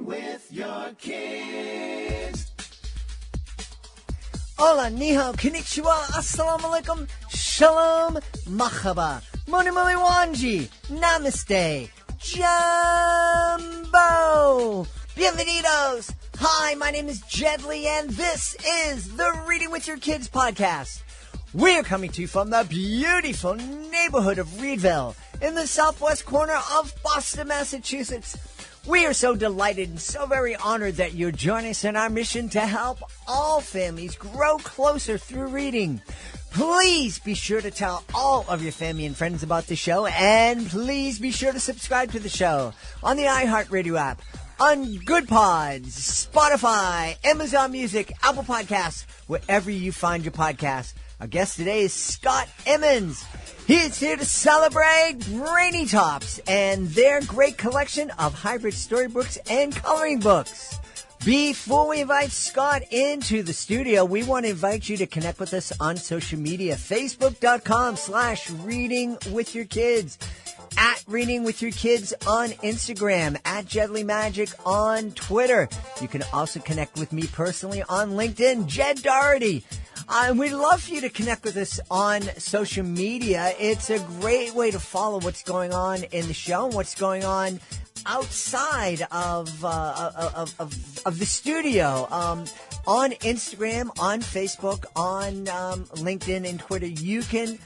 with your kids. Hola, ni hao, konnichiwa, assalamu alaikum, shalom, mahaba, moni moni wanji, namaste, jumbo, bienvenidos. Hi, my name is Jedley, and this is the Reading with Your Kids podcast. We're coming to you from the beautiful neighborhood of Reedville in the southwest corner of Boston, Massachusetts. We are so delighted and so very honored that you're joining us in our mission to help all families grow closer through reading. Please be sure to tell all of your family and friends about the show, and please be sure to subscribe to the show on the iHeartRadio app, on Good Pods, Spotify, Amazon Music, Apple Podcasts, wherever you find your podcasts. Our guest today is Scott Emmons. He is here to celebrate Brainy Tops and their great collection of hybrid storybooks and coloring books. Before we invite Scott into the studio, we want to invite you to connect with us on social media. Facebook.com/readingwithyourkids. At Reading With Your Kids on Instagram. At Jedley Magic on Twitter. You can also connect with me personally on LinkedIn. Jed Doherty. We'd love for you to connect with us on social media. It's a great way to follow what's going on in the show and what's going on outside of the studio. On Instagram, on Facebook, on LinkedIn and Twitter, you can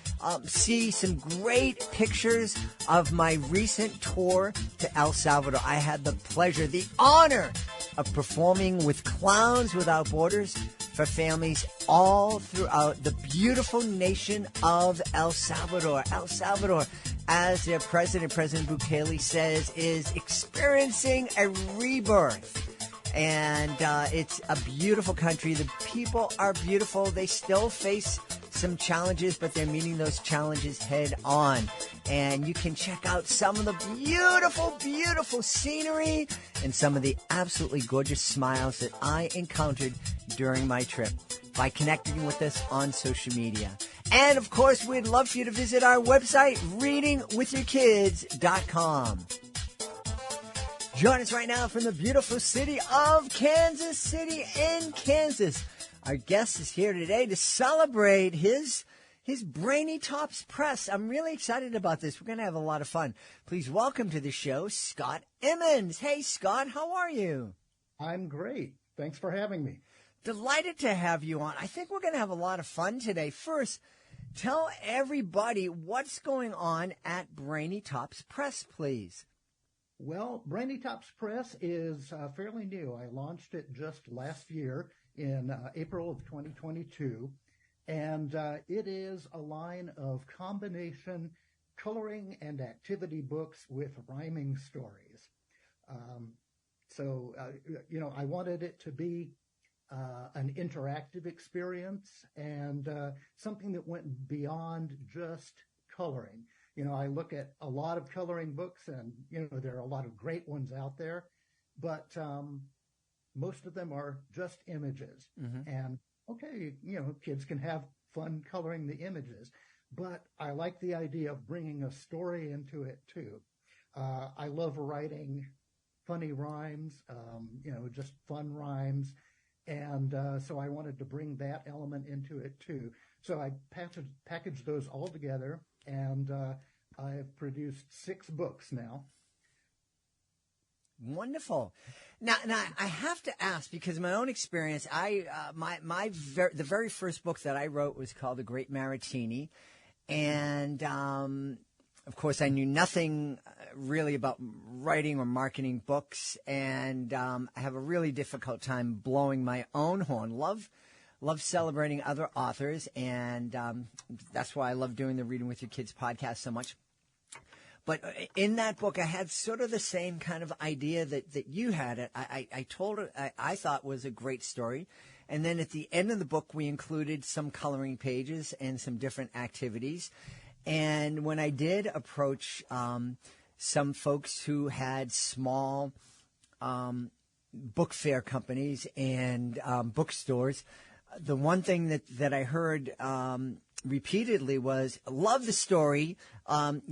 see some great pictures of my recent tour to El Salvador. I had the pleasure, the honor of performing with Clowns Without Borders for families all throughout the beautiful nation of El Salvador. El Salvador, as their president, President Bukele, says, is experiencing a rebirth. And it's a beautiful country. The people are beautiful. They still face some challenges, but they're meeting those challenges head on. And you can check out some of the beautiful, beautiful scenery and some of the absolutely gorgeous smiles that I encountered during my trip by connecting with us on social media. And, of course, we'd love for you to visit our website, readingwithyourkids.com. Join us right now from the beautiful city of Kansas City in Kansas. Our guest is here today to celebrate his Brainy Tops press. I'm really excited about this. We're going to have a lot of fun. Please welcome to the show, Scott Emmons. Hey, Scott, how are you? I'm great. Thanks for having me. Delighted to have you on. I think we're going to have a lot of fun today. First, tell everybody what's going on at Brainy Tops Press, please. Well, Brainy Tops Press is fairly new. I launched it just last year in April of 2022, and it is a line of combination coloring and activity books with rhyming stories. I wanted it to be an interactive experience and something that went beyond just coloring. I look at a lot of coloring books and, there are a lot of great ones out there, but most of them are just images. Mm-hmm. And, okay, kids can have fun coloring the images, but I like the idea of bringing a story into it, too. I love writing funny rhymes, just fun rhymes. And so I wanted to bring that element into it, too. So I packaged those all together, and I have produced 6 books now. Wonderful. Now I have to ask, because in my own experience, the very first book that I wrote was called The Great Maratini, and of course I knew nothing really about writing or marketing books, and I have a really difficult time blowing my own horn. Love celebrating other authors, and that's why I love doing the Reading with Your Kids podcast so much. But in that book, I had sort of the same kind of idea that you had. I told it, I thought was a great story. And then at the end of the book, we included some coloring pages and some different activities. And when I did approach some folks who had small book fair companies and bookstores, the one thing that I heard repeatedly was, love the story,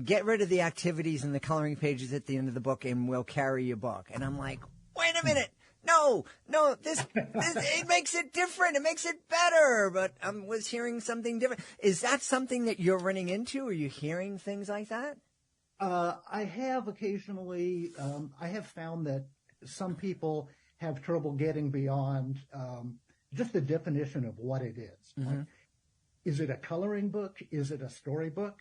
get rid of the activities and the coloring pages at the end of the book, and we'll carry your book. And I'm like, wait a minute. No, this it makes it different. It makes it better. But I was hearing something different. Is that something that you're running into? Are you hearing things like that? I have occasionally, I have found that some people have trouble getting beyond just the definition of what it is. Mm-hmm. Like, is it a coloring book? Is it a storybook?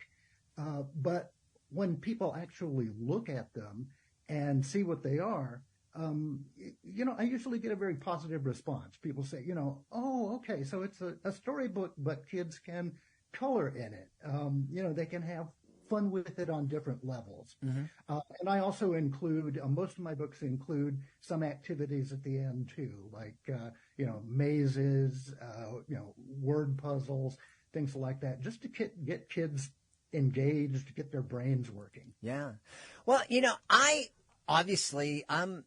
But when people actually look at them and see what they are, I usually get a very positive response. People say, oh, okay, so it's a storybook, but kids can color in it. They can have fun with it on different levels. Mm-hmm. And I also include, most of my books include some activities at the end too, like, mazes, word puzzles, things like that, just to get kids engaged, to get their brains working. Yeah. Well, I'm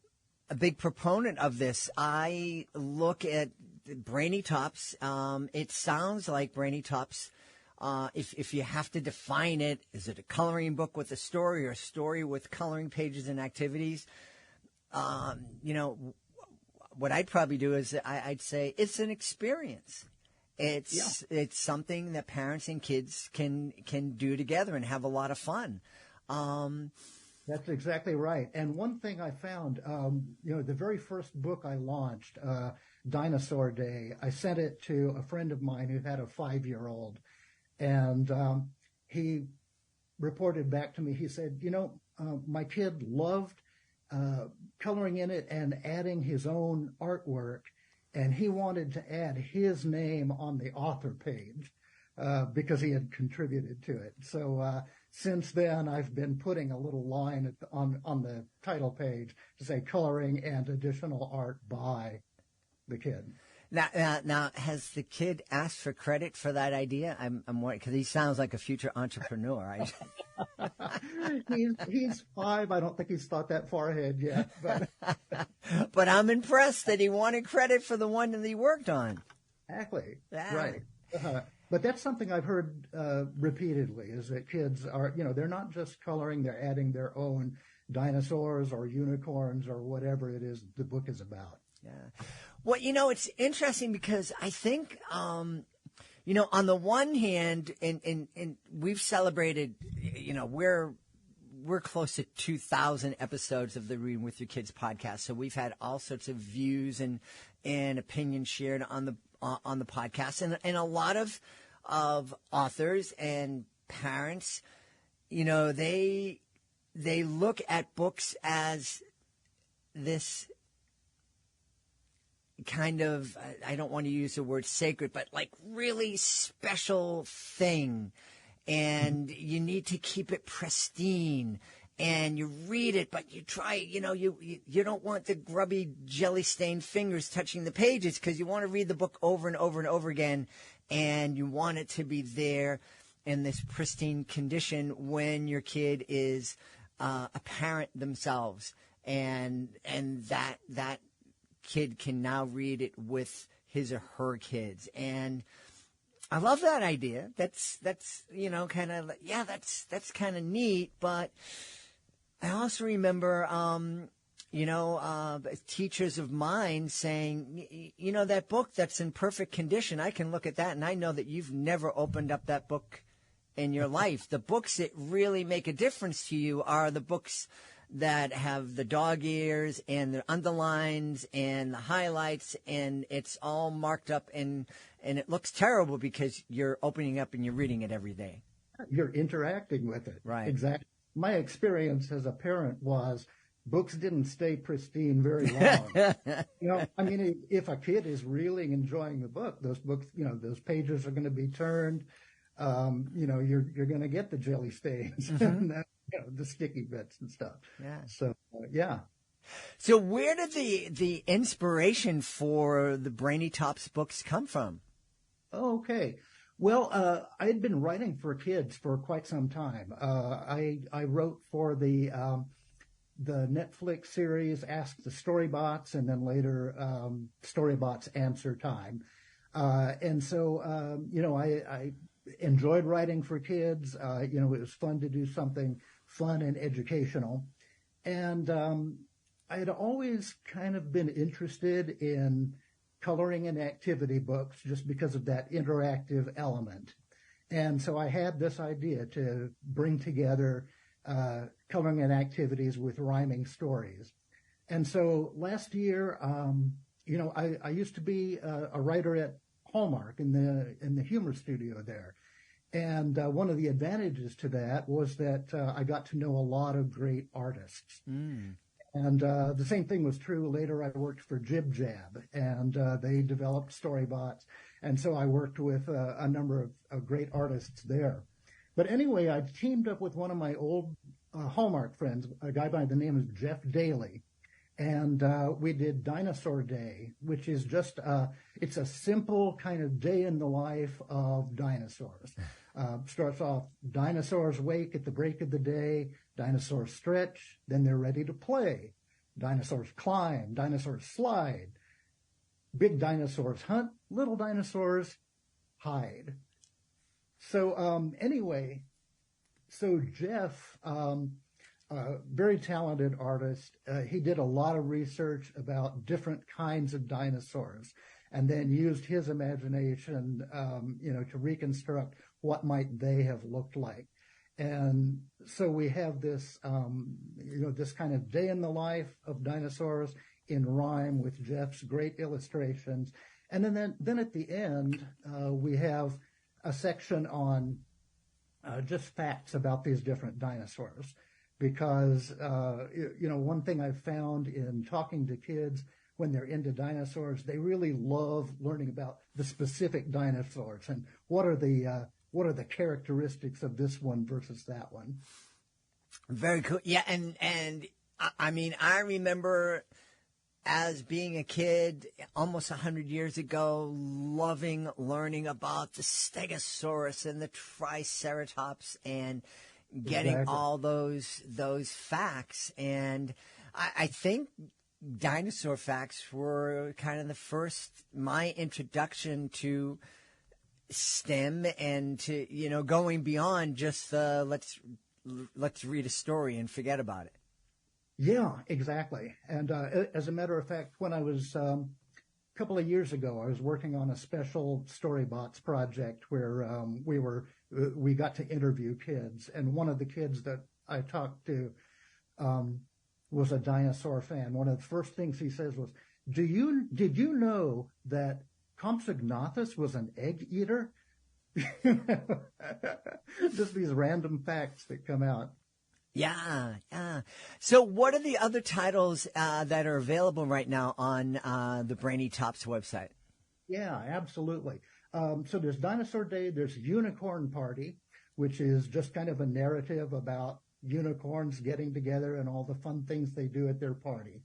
a big proponent of this. I look at Brainy Tops. It sounds like Brainy Tops, if you have to define it, is it a coloring book with a story or a story with coloring pages and activities? What I'd probably do is I'd say it's an experience. It's something that parents and kids can do together and have a lot of fun. That's exactly right. And one thing I found, the very first book I launched, Dinosaur Day, I sent it to a friend of mine who had a 5-year-old. And he reported back to me, he said, my kid loved coloring in it and adding his own artwork. And he wanted to add his name on the author page because he had contributed to it. So since then, I've been putting a little line on the title page to say coloring and additional art by the kid. Now, has the kid asked for credit for that idea? I'm worried because he sounds like a future entrepreneur. Right? He's 5. I don't think he's thought that far ahead yet. But I'm impressed that he wanted credit for the one that he worked on. Exactly. Yeah. Right. But that's something I've heard repeatedly, is that kids are, they're not just coloring, they're adding their own dinosaurs or unicorns or whatever it is the book is about. Yeah. Well, it's interesting because I think, on the one hand, and we've celebrated, we're close to 2,000 episodes of the Reading with Your Kids podcast. So we've had all sorts of views and opinions shared on the podcast, and a lot of authors and parents, they look at books as this kind of, I don't want to use the word sacred, but like really special thing. And you need to keep it pristine. And you read it, but you try, you don't want the grubby jelly-stained fingers touching the pages because you want to read the book over and over and over again. And you want it to be there in this pristine condition when your kid is a parent themselves. And that kid can now read it with his or her kids. And I love that idea. That's kind of, that's kind of neat. But I also remember, teachers of mine saying, that book that's in perfect condition, I can look at that and I know that you've never opened up that book in your life. The books that really make a difference to you are the books that have the dog ears and the underlines and the highlights, and it's all marked up and it looks terrible because you're opening up and you're reading it every day. You're interacting with it. Right. Exactly. My experience as a parent was books didn't stay pristine very long. If a kid is really enjoying the book, those books, those pages are going to be turned. You're going to get the jelly stains and the sticky bits and stuff. Yeah. So, yeah. So where did the inspiration for the Brainy Tops books come from? Okay. Well, I had been writing for kids for quite some time. I wrote for the Netflix series Ask the Storybots, and then later Storybots Answer Time. And so, I enjoyed writing for kids. It was fun to do something fun and educational. And I had always kind of been interested in coloring and activity books just because of that interactive element. And so I had this idea to bring together coloring and activities with rhyming stories. And so last year, I used to be a writer at Hallmark in the humor studio there. And one of the advantages to that was that I got to know a lot of great artists. Mm. And the same thing was true. Later, I worked for Jib Jab, and they developed Storybots. And so I worked with a number of great artists there. But anyway, I teamed up with one of my old Hallmark friends, a guy by the name of Jeff Daly. And we did Dinosaur Day, which is just, it's a simple kind of day in the life of dinosaurs. Starts off, dinosaurs wake at the break of the day, dinosaurs stretch, then they're ready to play. Dinosaurs climb, dinosaurs slide. Big dinosaurs hunt, little dinosaurs hide. So anyway, so Jeff, very talented artist, he did a lot of research about different kinds of dinosaurs and then used his imagination, to reconstruct what might they have looked like. And so we have this, this kind of day in the life of dinosaurs in rhyme with Jeff's great illustrations. And then at the end, we have a section on just facts about these different dinosaurs. Because, one thing I've found in talking to kids when they're into dinosaurs, they really love learning about the specific dinosaurs and what are the characteristics of this one versus that one. Very cool. Yeah, and I mean, I remember as being a kid almost 100 years ago, loving learning about the Stegosaurus and the Triceratops and getting exactly. all those facts. And I think dinosaur facts were kind of my introduction to STEM and to, going beyond just let's read a story and forget about it. Yeah, exactly. And as a matter of fact, when I was a couple of years ago, I was working on a special Storybots project where we got to interview kids. And one of the kids that I talked to was a dinosaur fan. One of the first things he says was, did you know that Compsognathus was an egg eater? Just these random facts that come out. Yeah. So what are the other titles that are available right now on the Brainy Tops website? Yeah, absolutely. So there's Dinosaur Day, there's Unicorn Party, which is just kind of a narrative about unicorns getting together and all the fun things they do at their party.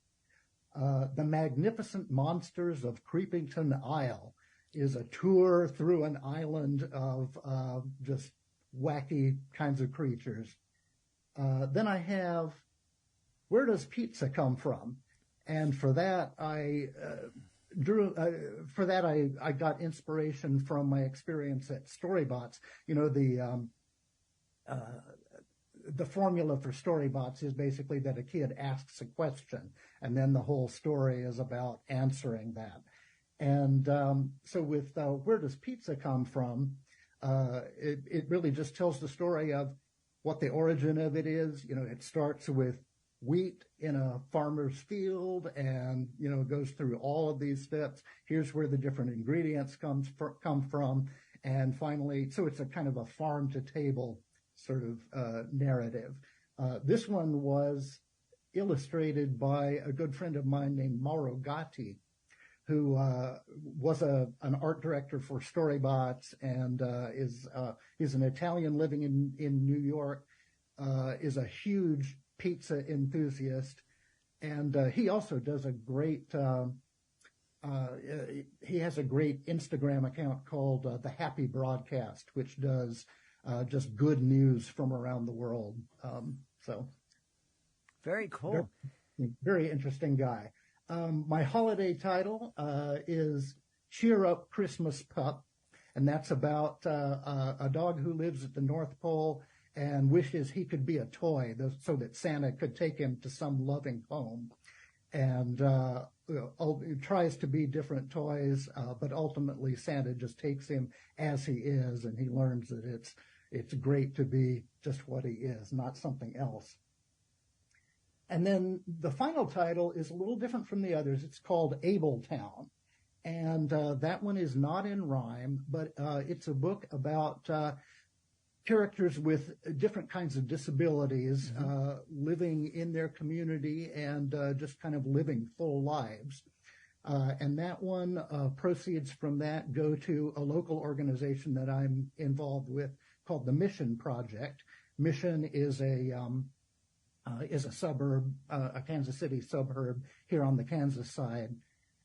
The Magnificent Monsters of Creepington Isle is a tour through an island of just wacky kinds of creatures. Then I have Where Does Pizza Come From? And for that, I got inspiration from my experience at Storybots. The formula for Storybots is basically that a kid asks a question, and then the whole story is about answering that. And so with Where Does Pizza Come From? It really just tells the story of what the origin of it is. It starts with wheat in a farmer's field and, goes through all of these steps. Here's where the different ingredients come from. And finally, so it's a kind of a farm to table sort of narrative. This one was illustrated by a good friend of mine named Mauro Gatti, who was an art director for Storybots and is an Italian living in New York, is a huge pizza enthusiast, and he also does a great he has a great Instagram account called The Happy Broadcast, which does just good news from around the world. So very cool. Very interesting guy. My holiday title is Cheer Up Christmas Pup, and that's about a dog who lives at the North Pole and wishes he could be a toy so that Santa could take him to some loving home. And it tries to be different toys, but ultimately Santa just takes him as he is, and he learns that it's great to be just what he is, not something else. And then the final title is a little different from the others. It's called Abletown. And that one is not in rhyme, but it's a book about characters with different kinds of disabilities living in their community and just kind of living full lives. And that one, proceeds from that go to a local organization that I'm involved with called the Mission Project. Mission is a suburb, a Kansas City suburb here on the Kansas side.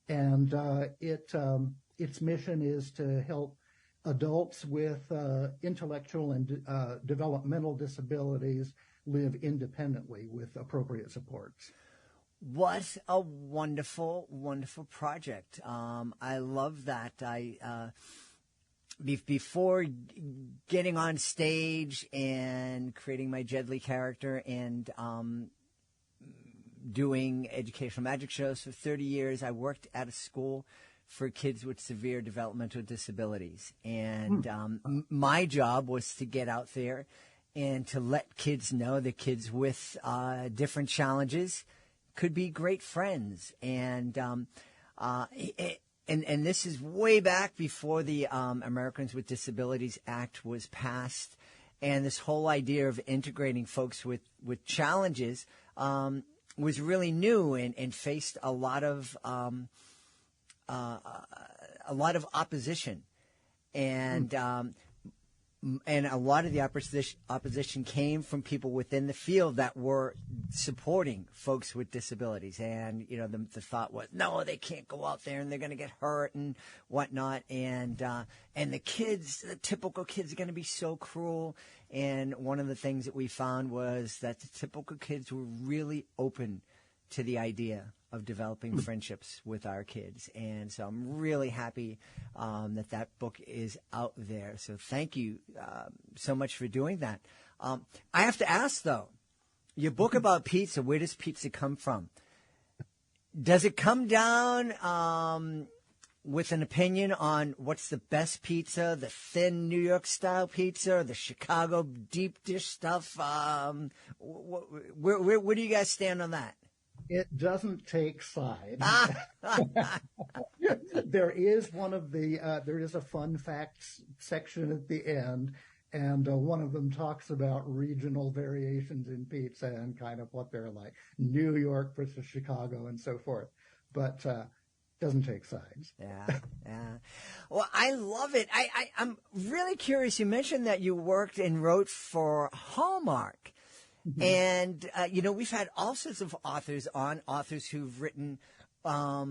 And its mission is to help adults with intellectual and developmental disabilities live independently with appropriate supports. What a wonderful, wonderful project. I love that. Before getting on stage and creating my Jedley character and doing educational magic shows for 30 years, I worked at a school for kids with severe developmental disabilities. And my job was to get out there and to let kids know that kids with different challenges could be great friends. And this is way back before the Americans with Disabilities Act was passed. And this whole idea of integrating folks with challenges was really new and faced a lot of opposition, and a lot of the opposition came from people within the field that were supporting folks with disabilities. And the thought was, no, they can't go out there and they're going to get hurt and whatnot. And the kids, the typical kids, are going to be so cruel. And one of the things that we found was that the typical kids were really open to the idea of developing friendships with our kids. And so I'm really happy that book is out there. So thank you so much for doing that. I have to ask, though, your book about pizza, where does pizza come from? Does it come down with an opinion on what's the best pizza, the thin New York style pizza, or the Chicago deep dish stuff? Where do you guys stand on that? It doesn't take sides. There is there is a fun facts section at the end, and one of them talks about regional variations in pizza and kind of what they're like, New York versus Chicago and so forth. But doesn't take sides. Yeah. Well, I love it. I'm really curious. You mentioned that you worked and wrote for Hallmark. Mm-hmm. And, we've had all sorts of authors who've written, YA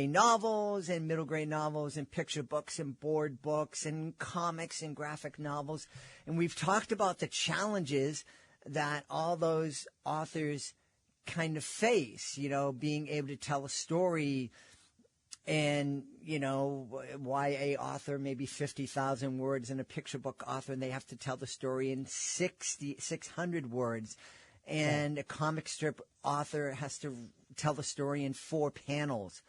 novels and middle grade novels and picture books and board books and comics and graphic novels. And we've talked about the challenges that all those authors kind of face, being able to tell a story. And, YA author, maybe 50,000 words, and a picture book author, and they have to tell the story in 600 words. And a comic strip author has to tell the story in 4 panels.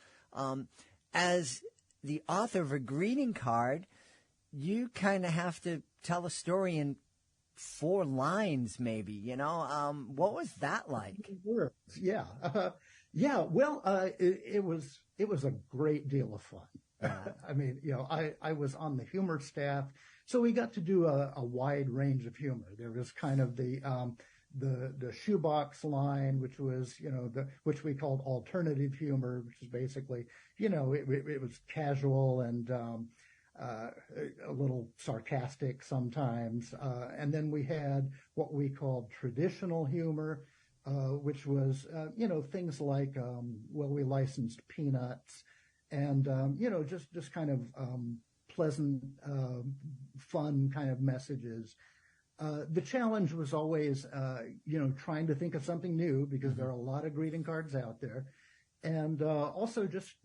As the author of a greeting card, you kind of have to tell a story in 4 lines, maybe, what was that like? Yeah. Well, it was a great deal of fun. I mean, I was on the humor staff, so we got to do a wide range of humor. There was kind of the shoebox line, which was, which we called alternative humor, which is basically, it was casual and a little sarcastic sometimes. And then we had what we called traditional humor, which was, things like, we licensed Peanuts and, just kind of pleasant, fun kind of messages. The challenge was always, trying to think of something new because there are a lot of greeting cards out there. And also just,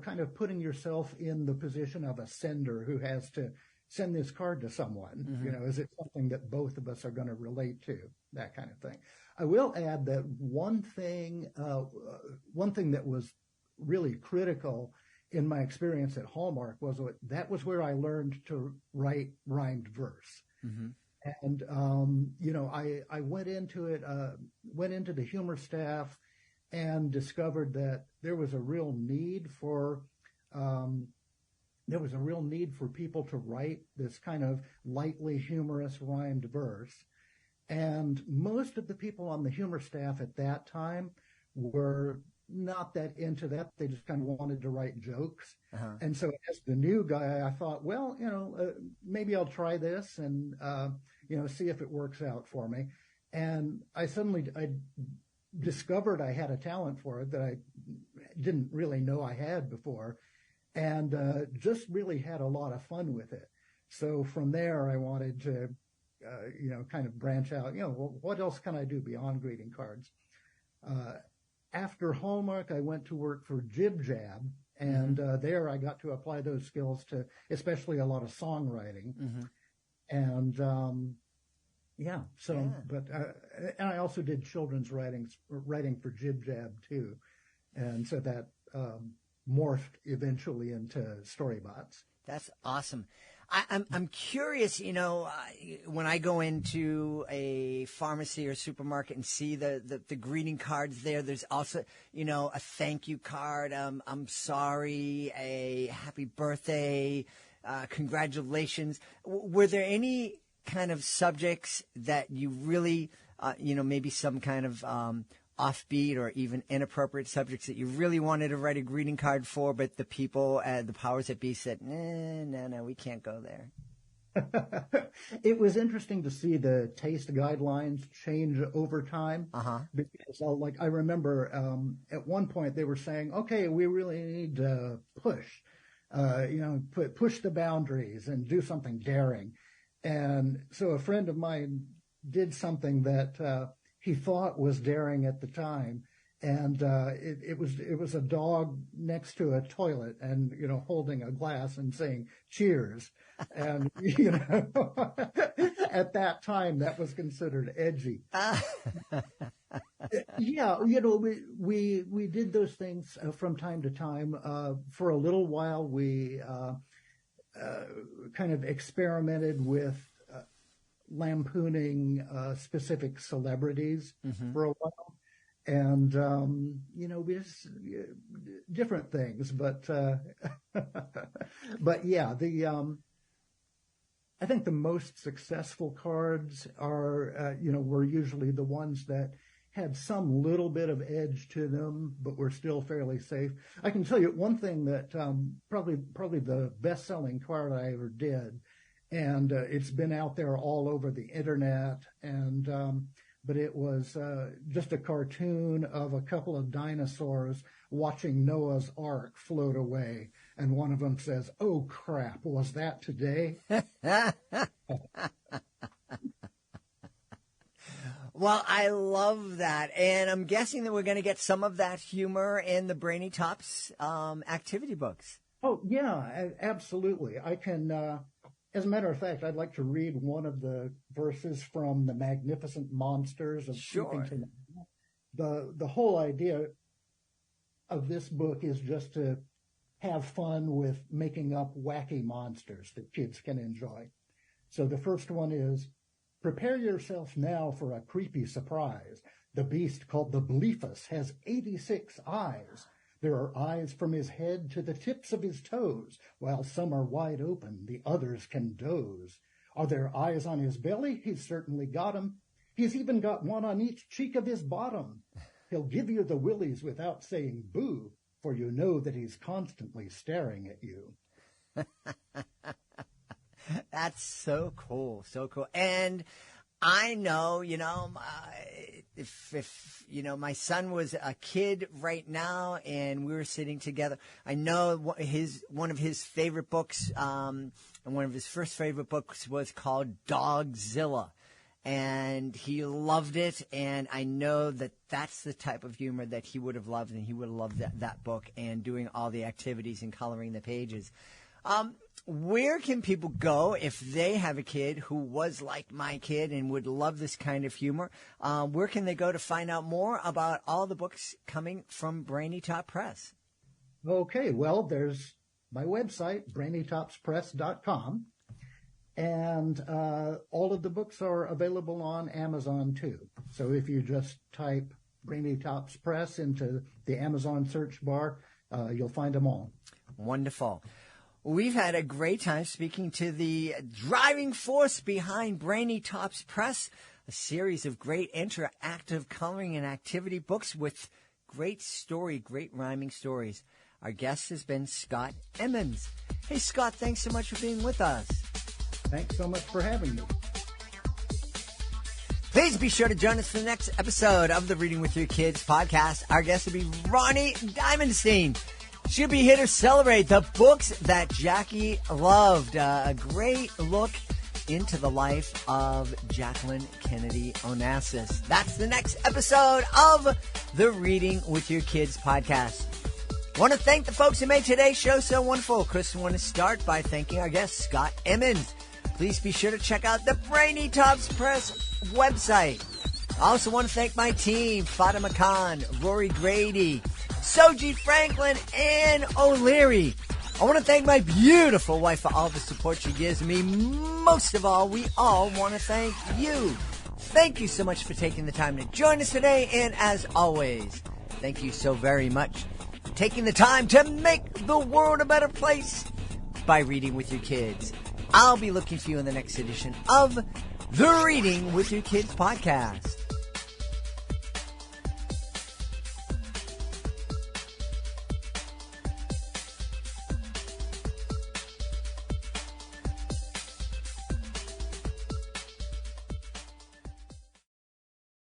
kind of putting yourself in the position of a sender who has to send this card to someone? You know, is it something that both of us are going to relate to? That kind of thing. I will add that one thing that was really critical in my experience at Hallmark was that was where I learned to write rhymed verse. And, you know, I went into the humor staff and discovered that there was a real need for people to write this kind of lightly humorous rhymed verse. And most of the people on the humor staff at that time were not that into that. They just kind of wanted to write jokes. And so as the new guy, I thought, well, you know, maybe I'll try this and, you know, see if it works out for me. And I discovered I had a talent for it that I didn't really know I had before, and just really had a lot of fun with it. So from there, I wanted to, you know, kind of branch out, you know, well, what else can I do beyond greeting cards? After Hallmark, I went to work for Jib Jab, and there I got to apply those skills to especially a lot of songwriting. And but and I also did children's writing for Jib Jab too, and so that morphed eventually into Storybots. That's awesome. I'm curious, you know, when I go into a pharmacy or supermarket and see the greeting cards there, there's also, you know, a thank you card, I'm sorry, a happy birthday, congratulations. Were there any kind of subjects that you really, you know, maybe some kind of offbeat or even inappropriate subjects that you really wanted to write a greeting card for, but the people, the powers that be said, no, we can't go there? It was interesting to see the taste guidelines change over time. Because I remember at one point they were saying, okay, we really need to push, you know, push the boundaries and do something daring. And so a friend of mine did something that he thought was daring at the time, and it was a dog next to a toilet, and you know, holding a glass and saying "Cheers," and you know, at that time that was considered edgy. Yeah, you know, we did those things from time to time. For a little while, we kind of experimented with lampooning specific celebrities for a while, and you know, we just different things, but but yeah, I think the most successful cards are you know, were usually the ones that had some little bit of edge to them, but were still fairly safe. I can tell you one thing that probably the best-selling card I ever did, and it's been out there all over the internet, and but it was just a cartoon of a couple of dinosaurs watching Noah's Ark float away, and one of them says, "Oh crap, was that today?" Well, I love that, and I'm guessing that we're going to get some of that humor in the Brainy Tops activity books. Oh yeah, absolutely. I can. As a matter of fact, I'd like to read one of the verses from The Magnificent Monsters of Creepington. The whole idea of this book is just to have fun with making up wacky monsters that kids can enjoy. So the first one is, prepare yourself now for a creepy surprise. The beast called the Bleefus has 86 eyes. There are eyes from his head to the tips of his toes. While some are wide open, the others can doze. Are there eyes on his belly? He's certainly got 'em. He's even got one on each cheek of his bottom. He'll give you the willies without saying boo, for you know that he's constantly staring at you. That's so cool, so cool. And I know, you know, if you know, my son was a kid right now and we were sitting together, I know one of his favorite books, and one of his first favorite books was called Dogzilla. And he loved it, and I know that that's the type of humor that he would have loved, and he would have loved that book and doing all the activities and coloring the pages. where can people go if they have a kid who was like my kid and would love this kind of humor? Where can they go to find out more about all the books coming from Brainy Top Press? Okay, well, there's my website, brainytopspress.com, and all of the books are available on Amazon too. So if you just type Brainy Tops Press into the Amazon search bar, you'll find them all. Wonderful. We've had a great time speaking to the driving force behind Brainy Tops Press, a series of great interactive coloring and activity books with great rhyming stories. Our guest has been Scott Emmons. Hey, Scott, thanks so much for being with us. Thanks so much for having me. Please be sure to join us for the next episode of the Reading with Your Kids podcast. Our guest will be Ronnie Diamondstein. She'll be here to celebrate the books that Jackie loved. A great look into the life of Jacqueline Kennedy Onassis. That's the next episode of the Reading with Your Kids podcast. I want to thank the folks who made today's show so wonderful. Of course, I want to start by thanking our guest, Scott Emmons. Please be sure to check out the Brainy Tops Press website. I also want to thank my team, Fatima Khan, Rory Grady, Soji Franklin, and O'Leary. I want to thank my beautiful wife for all the support she gives me. Most of all, we all want to thank you. Thank you so much for taking the time to join us today. And as always, thank you so very much for taking the time to make the world a better place by reading with your kids. I'll be looking for you in the next edition of the Reading with Your Kids podcast.